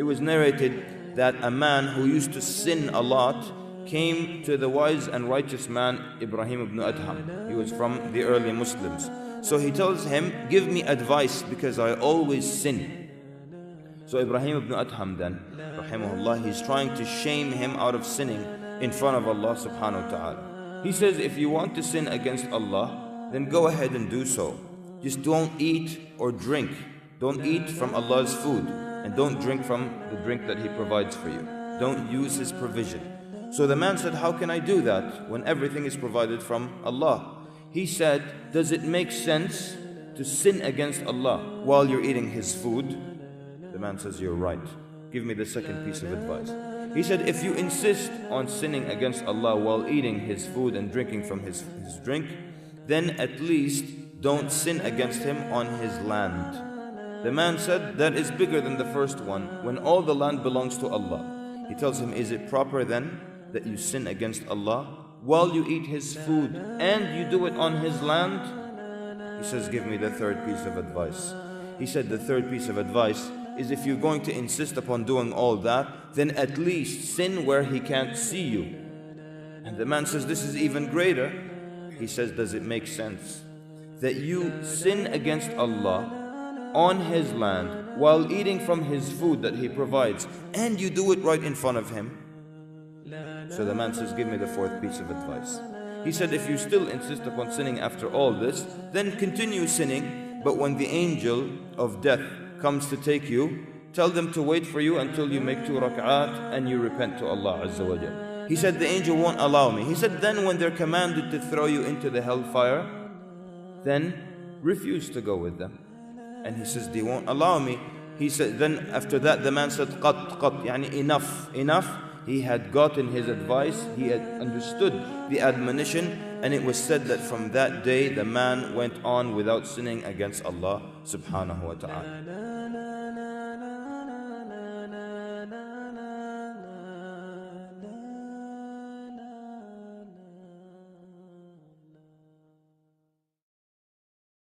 It was narrated that a man who used to sin a lot came to the wise and righteous man Ibrahim ibn Adham. He was from the early Muslims. So he tells him, give me advice because I always sin. So Ibrahim ibn Adham then, rahimahullah, he's trying to shame him out of sinning in front of Allah subhanahu wa ta'ala. He says, if you want to sin against Allah, then go ahead and do so. Just don't eat or drink. Don't eat from Allah's food, and don't drink from the drink that He provides for you. Don't use His provision. So the man said, how can I do that when everything is provided from Allah? He said, does it make sense to sin against Allah while you're eating His food? The man says, you're right. Give me the second piece of advice. He said, if you insist on sinning against Allah while eating His food and drinking from His drink, then at least don't sin against Him on His land. The man said, that is bigger than the first one, when all the land belongs to Allah. He tells him, is it proper then that you sin against Allah while you eat His food and you do it on His land? He says, give me the third piece of advice. He said, the third piece of advice is, if you're going to insist upon doing all that, then at least sin where He can't see you. And the man says, this is even greater. He says, does it make sense that you sin against Allah on His land while eating from His food that He provides, and you do it right in front of Him? So the man says, give me the fourth piece of advice. He said, if you still insist upon sinning after all this, then continue sinning, but when the angel of death comes to take you, tell them to wait for you until you make 2 rak'at and you repent to Allah Azza wa Jal. He said, the angel won't allow me. He said, then when they're commanded to throw you into the hellfire, then refuse to go with them. And he says, they won't allow me. He said, then after that the man said, qat, yani enough, enough. He had gotten his advice, he had understood the admonition, and it was said that from that day the man went on without sinning against Allah subhanahu wa ta'ala.